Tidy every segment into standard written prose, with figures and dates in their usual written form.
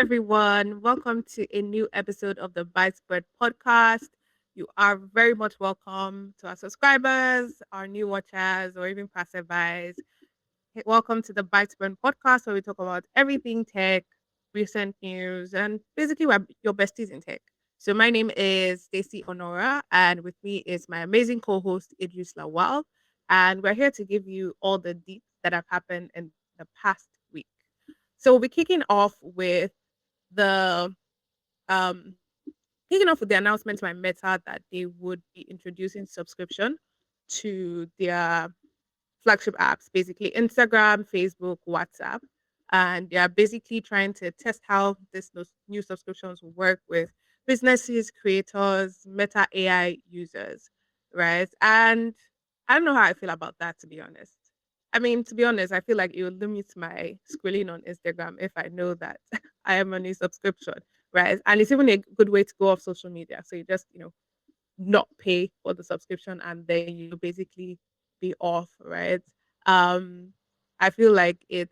everyone. Welcome to a new episode of the BytesBurn Podcast. You are very much welcome to our subscribers, our new watchers, or even passerbys. Welcome to the BytesBurn Podcast, where we talk about everything tech, recent news, and basically we're your besties in tech. So my name is Stacy Honora, and with me is my amazing co-host Idris Lawal, and we're here to give you all the deets that have happened in the past week. So we'll be the um kicking off with the announcement by Meta that they would be introducing subscription to their flagship apps, basically Instagram, Facebook, WhatsApp. And they are basically trying to test how those new subscriptions will work with businesses, creators, Meta AI users, right? And I don't know how I feel about that, to be honest. I mean, to be honest, I feel like it would limit my scrolling on Instagram if I know that I am on a subscription, right? And it's even a good way to go off social media. So you just, not pay for the subscription and then you basically be off, right? Um, I feel like it's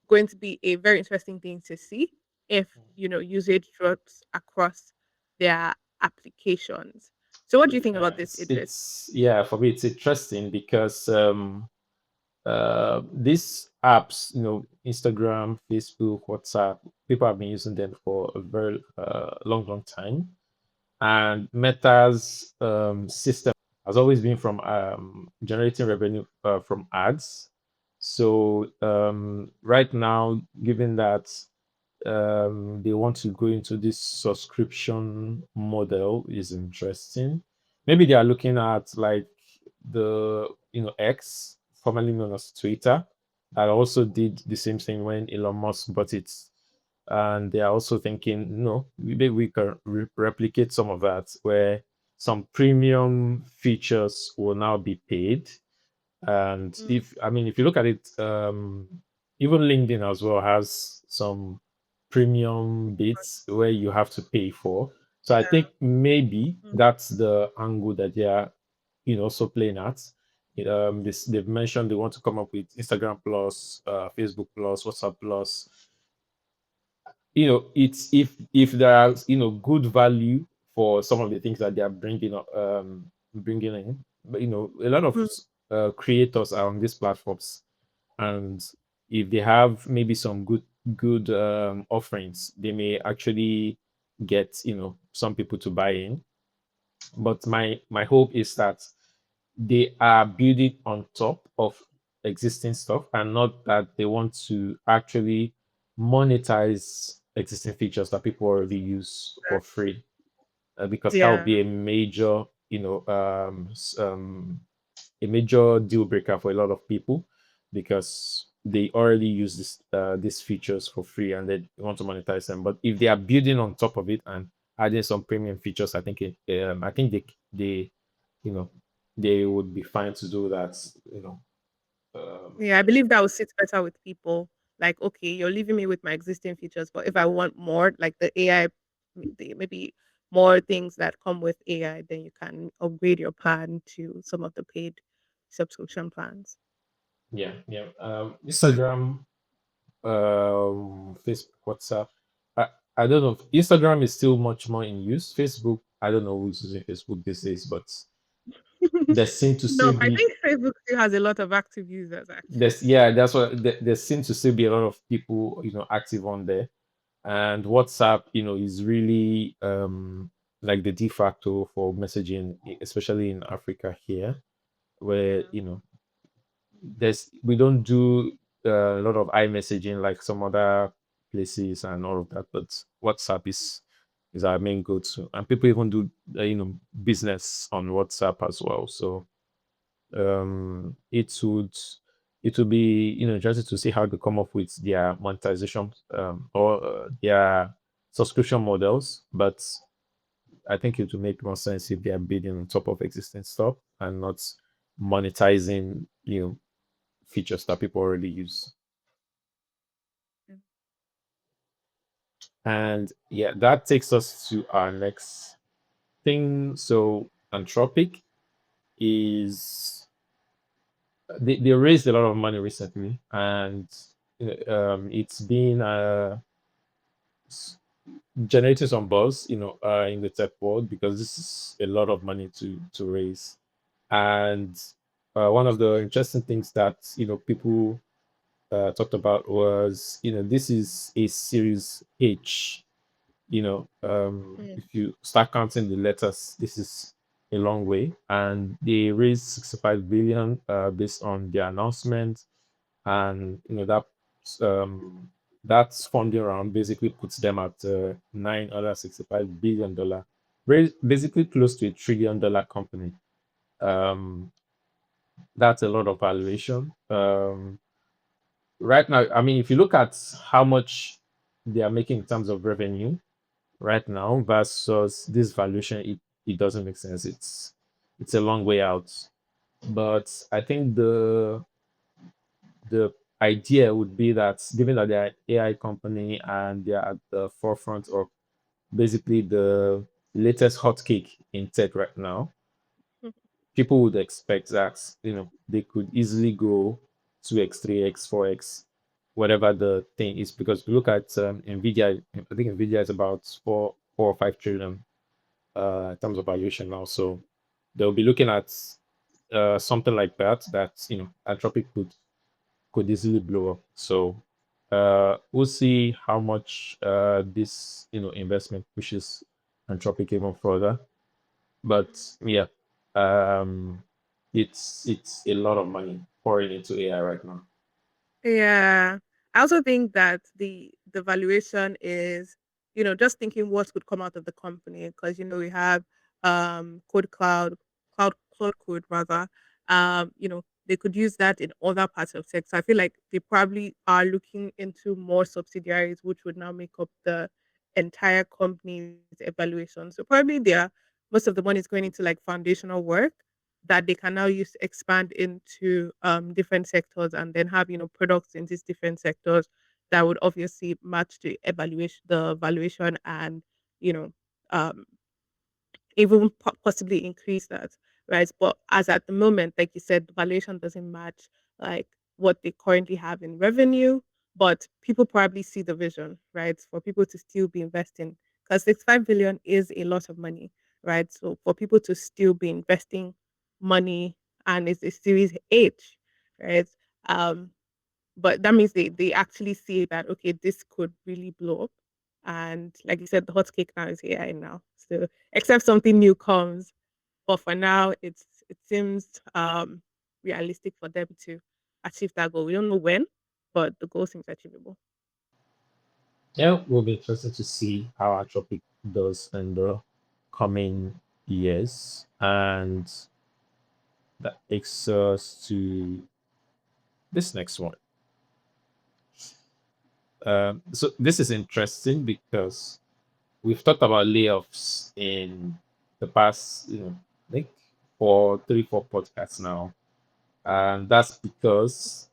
going to be a very interesting thing to see if usage drops across their applications. So, what do you think about this, Idris? For me it's interesting because these apps, Instagram, Facebook, WhatsApp, people have been using them for a very long time. And Meta's system has always been from generating revenue from ads. So right now, given that they want to go into this subscription model, is interesting. Maybe they are looking at like the X, formerly known as Twitter, that also did the same thing when Elon Musk bought it, and they are also thinking, no, maybe we can replicate some of that, where some premium features will now be paid. And Mm, if you look at it, even LinkedIn as well has some premium bits where you have to pay for. So I think maybe mm, that's the angle that they are, also playing at. They've mentioned they want to come up with Instagram Plus, Facebook Plus, WhatsApp Plus. It's if there are good value for some of the things that they are bringing in, but a lot of mm. creators are on these platforms, and if they have maybe some good offerings, they may actually get some people to buy in. But my hope is that they are building on top of existing stuff, and not that they want to actually monetize existing features that people already use for free, because that would Yeah. be a major deal breaker for a lot of people, because they already use these features for free and they want to monetize them. But if they are building on top of it and adding some premium features, I think they you know they would be fine to do that. Um, Yeah, I believe that will sit better with people. Like, okay, you're leaving me with my existing features, but if I want more, like the AI, maybe more things that come with AI, then you can upgrade your plan to some of the paid subscription plans. yeah. Instagram, Facebook, WhatsApp. I, I don't know. Instagram is still much more in use. Facebook, I don't know who's using Facebook these days, but there seem to No, still I be think Facebook still has a lot of active users there's actually. yeah that's what there seems to still be a lot of people active on there. And WhatsApp is really like the de facto for messaging, especially in Africa here, where Yeah. there's we don't do a lot of iMessaging like some other places and all of that, but WhatsApp is our main go-to, and people even do business on WhatsApp as well. So it would be interesting to see how they come up with their monetization or their subscription models. But I think it would make more sense if they are bidding on top of existing stuff and not monetizing features that people already use. Yeah. And yeah, that takes us to our next thing. So Anthropic is they raised a lot of money recently, and it's been s- generating some buzz, in the tech world because this is a lot of money to raise. And one of the interesting things that people talked about was this is a Series H. Mm. If you start counting the letters, this is a long way. And they raised 65 billion based on their announcement, and that's funding round basically puts them at $965 billion, basically close to $1 trillion company. Um, that's a lot of valuation. Right now, I mean, if you look at how much they are making in terms of revenue right now versus this valuation, it doesn't make sense. It's a long way out. But I think the idea would be that given that they're an AI company and they're at the forefront of basically the latest hot cake in tech right now, people would expect that they could easily go 2x, 3x, 4x, whatever the thing is. Because if you look at Nvidia, I think Nvidia is about 4 or 5 trillion in terms of valuation now. So they'll be looking at something like that. That Anthropic could easily blow up. So we'll see how much this investment pushes Anthropic even further. But yeah, um, it's a lot of money pouring into AI right now. Yeah. I also think that the valuation is, just thinking what could come out of the company because we have code cloud code rather. They could use that in other parts of tech. So I feel like they probably are looking into more subsidiaries which would now make up the entire company's evaluation. So probably most of the money is going into like foundational work that they can now use to expand into different sectors and then have products in these different sectors that would obviously match the valuation and you know um even possibly increase that, right? But as at the moment, like you said, the valuation doesn't match like what they currently have in revenue, but people probably see the vision, right? For people to still be investing because 65 billion is a lot of money, right? So for people to still be investing money and it's a series H, right? Um, but that means they actually see that okay, this could really blow up. And like you said, the hot cake now is AI now. So except something new comes. But for now it seems realistic for them to achieve that goal. We don't know when, but the goal seems achievable. Yeah, it will be interesting to see how Anthropic does in the coming years, and that takes us to this next one. So this is interesting because we've talked about layoffs in the past, I think for 3, 4 podcasts now, and that's because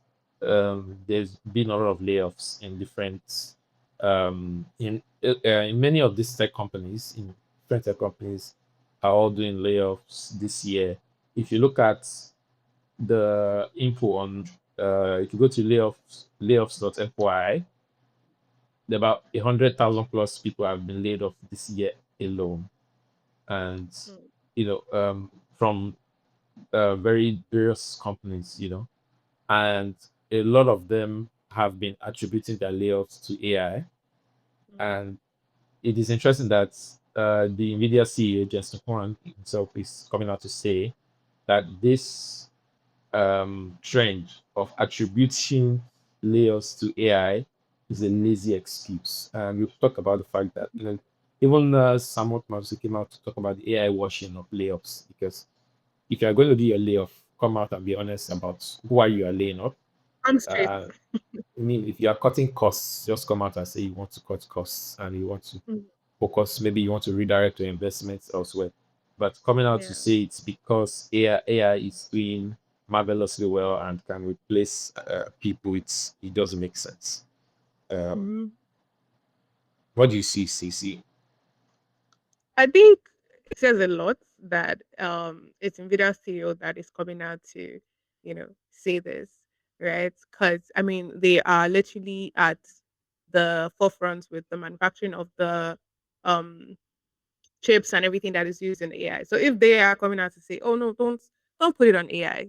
there's been a lot of layoffs in different in many of these tech companies. In different tech companies are all doing layoffs this year. If you look at the info on, if you go to layoffs.fyi, about 100,000 plus people have been laid off this year alone, and Mm, from very various companies, and a lot of them have been attributing their layoffs to AI. mm, And it is interesting that the Nvidia CEO Jensen Huang himself is coming out to say that this trend of attributing layoffs to AI is a lazy excuse. And we've talked about the fact that even Samot Marusi came out to talk about the AI washing of layoffs, because if you are going to do your layoff, come out and be honest about who are you are laying off. I'm straight. Uh, I mean, if you are cutting costs, just come out and say you want to cut costs and you want to Mm, focus, maybe you want to redirect your investments elsewhere. But coming out to yeah. say it's because AI is doing marvelously well and can replace people, it doesn't make sense. Um, Mhm. what do you see, CC? I think it says a lot that it's Nvidia CEO that is coming out to, say this, right? Because I mean they are literally at the forefront with the manufacturing of the um chips and everything that is used in AI. So if they are coming out to say, "Oh no, don't put it on AI,"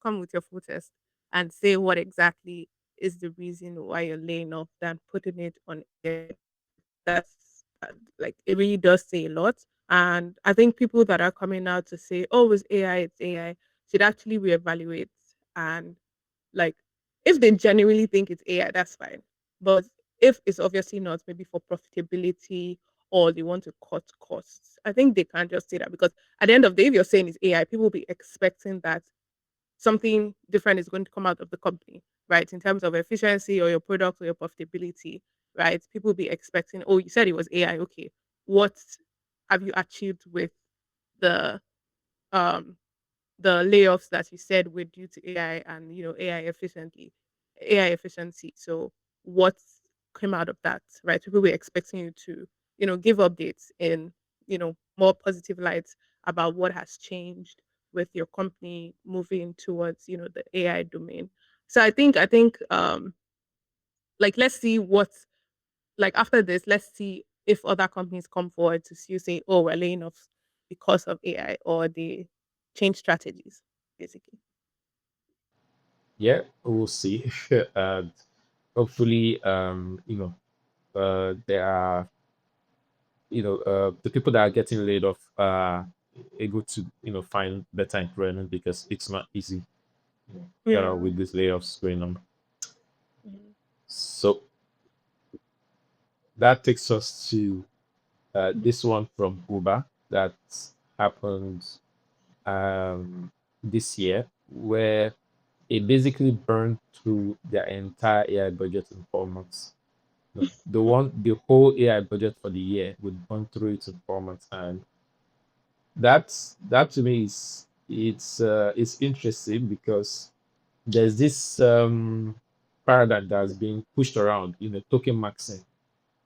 come with your full test and say what exactly is the reason why you're laying off than putting it on AI. Like it really does say a lot. And I think people that are coming out to say, "Oh, it's AI," should actually reevaluate and like, if they genuinely think it's AI, that's fine. But if it's obviously not, maybe for profitability or they want to cut costs, I think they can't just say that because at the end of the day, if you're saying it's AI, people will be expecting that something different is going to come out of the company, right? In terms of efficiency or your product or your profitability, right? People will be expecting, oh, you said it was AI. Okay. What have you achieved with the um the layoffs that you said were due to AI and AI efficiency. So what came out of that, right? People were expecting you to, give updates in, more positive lights about what has changed with your company moving towards, the AI domain. So I think like let's see what like after this, let's see if other companies come forward to see you say, oh, we're laying off because of AI or they change strategies, basically. Yeah, we'll see. And hopefully, there are, the people that are getting laid off are able to, find better employment because it's not easy, Yeah. with these layoffs going on. Mhm. So that takes us to this one from Uber that happened um, this year, where it basically burned through their entire AI budget in 4 months. The whole AI budget for the year would burn through it in 4 months, and that to me it's interesting because there's this paradigm that's being pushed around, token maxing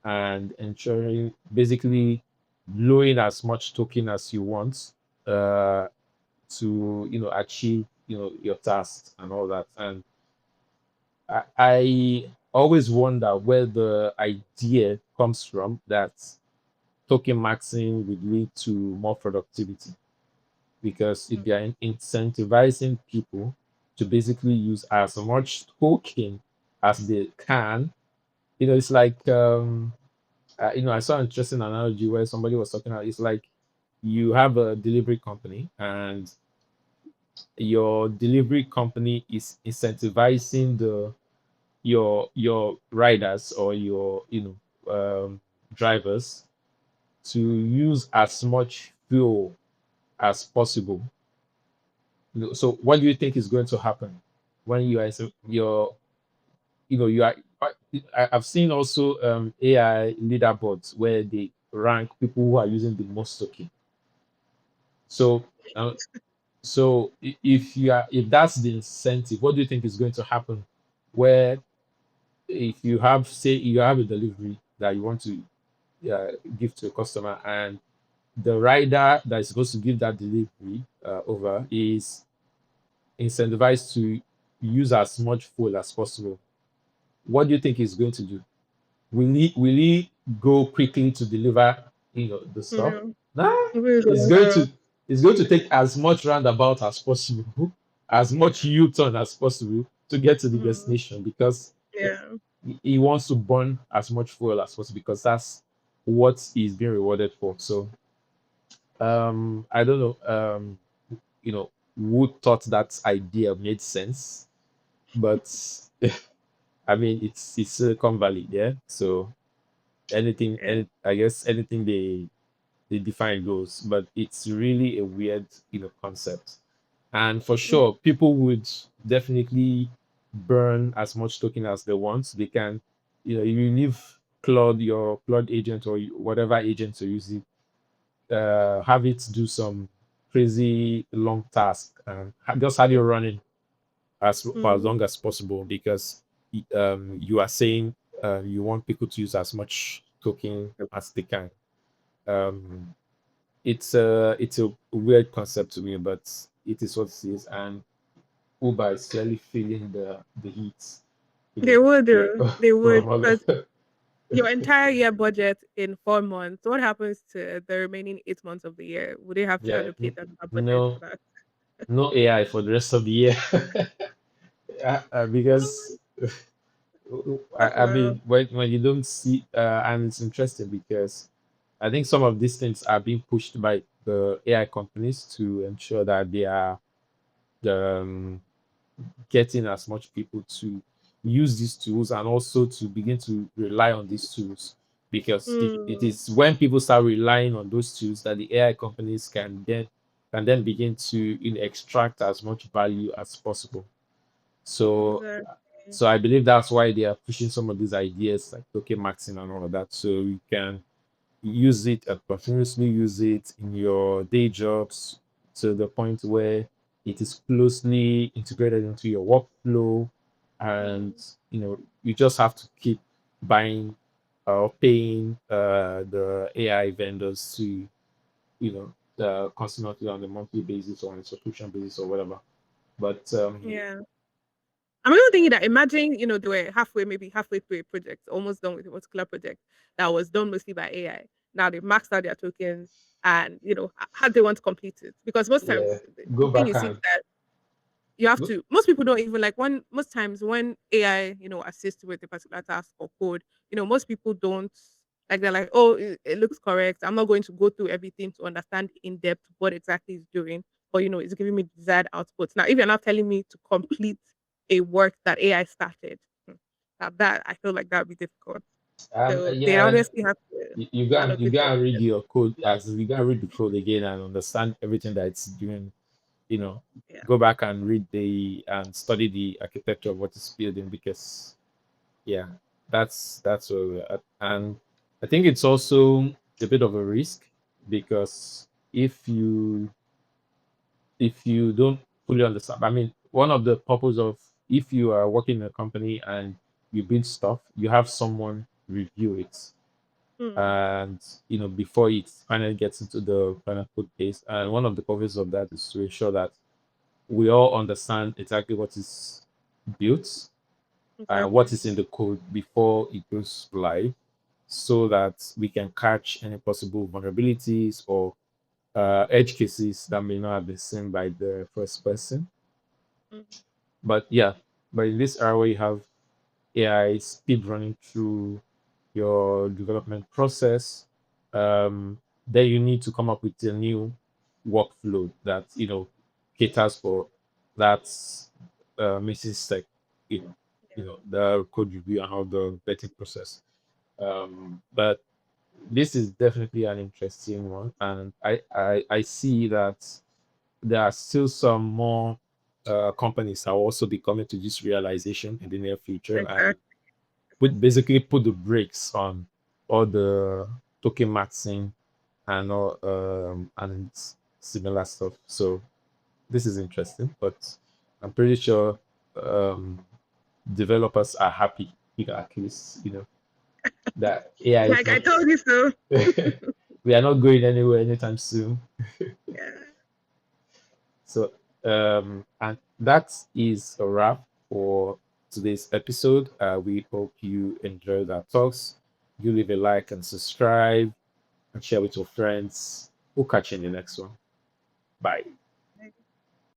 and ensuring basically blowing as much token as you want uh, to achieve your tasks and all that. And I always wonder where the idea comes from that token maxing would lead to more productivity, because if you're incentivizing people to basically use as much token as they can, it's like I saw an interesting analogy where somebody was talking about, it's like you have a delivery company and your delivery company is incentivizing your riders or your drivers to use as much fuel as possible. So what do you think is going to happen when you are you're you are I've seen also AI leaderboards where they rank people who are using the most token. So uh, if that's the incentive, what do you think is going to happen? Where if you have, say you have a delivery that you want to give to a customer, and the rider that is supposed to give that delivery over is incentivized to use as much fuel as possible, what do you think he's going to do? Will he go quickly to deliver the stuff? Yeah. Nah, Maybe it's it's gonna going hurry. to it's going to take as much roundabout as possible, as much U-turn as possible to get to the Mm, destination, because yeah. he wants to burn as much fuel as possible, because that's what he's being rewarded for. So I don't know who thought that idea made sense, but I mean it's Silicon Valley, yeah. So Yeah. I guess anything they define goes, but it's really a weird concept. And for Mm, sure people would definitely burn as much token as they want. They can, you leave your Claude agent or whatever agent you're using, have it do some crazy long task and just have it running for as mm, long as possible, because you are saying you want people to use as much token as they can. Um, it's a weird concept to me, but it is what it is, and Uber is clearly feeling the heat. you They know, would do. They would, from all because the- your entire year budget in 4 months, what happens to the remaining 8 months of the year? Would they have to yeah, allocate another budget for no, that? no AI for the rest of the year. Because I Well, mean, when you don't see, and it's interesting because I think some of these things are being pushed by the AI companies to ensure that they are um, getting as much people to use these tools and also to begin to rely on these tools, because it mm, is when people start relying on those tools that the AI companies can then begin to, extract as much value as possible. So exactly. so I believe that's why they are pushing some of these ideas like token maxing and all of that. So you can use it and continuously use it in your day jobs to the point where it is closely integrated into your workflow, and Mm, you just have to keep buying or paying the AI vendors to constantly on a monthly basis or on a subscription basis or whatever. But yeah. I'm even thinking that imagine, they were maybe halfway through a project, almost done with a particular project that was done mostly by AI. Now they've maxed out their tokens and, how they want to complete it. Because most yeah, times the go thing back is and that you have go, to, most people don't even like when, most times when AI, assist with a particular task or code, most people don't like, they're like, oh, it looks correct. I'm not going to go through everything to understand in depth what exactly it's doing, or, it's giving me desired outputs. Now, if you're not telling me to complete a work that AI started, that I feel like that would be difficult. So they yeah, honestly have to you allocate gotta read budget. your code, as you gotta read the code again and understand everything that it's doing. You know, Yeah, go back and read and study the architecture of what it's building, because yeah, that's where we're at. And I think it's also a bit of a risk, because if you don't fully understand, I mean, one of the purpose of, if you are working in a company and you build stuff, you have someone review it, mm, and before it finally gets into the final code base. And one of the purposes of that is to ensure that we all understand exactly what is built and what exactly. is in the code before it goes live, so that we can catch any possible vulnerabilities or edge cases that may not have been seen by the first person. Mm, But yeah, but in this era where you have AI speed running through your development process, then you need to come up with a new workflow that caters for that missing step, the code review and all the vetting process. But this is definitely an interesting one, and I see that there are still some more companies that will also be coming to this realization in the near future, and exactly. put the brakes on all the token maxing and all and similar stuff. So this is interesting, but I'm pretty sure um, developers are happy, at least that AI is Like I not. told you so. We are not going anywhere anytime soon. Yeah. So, and that is a wrap for today's episode. We hope you enjoyed our talks. You leave a like and subscribe and share with your friends. We'll catch you in the next one. Bye.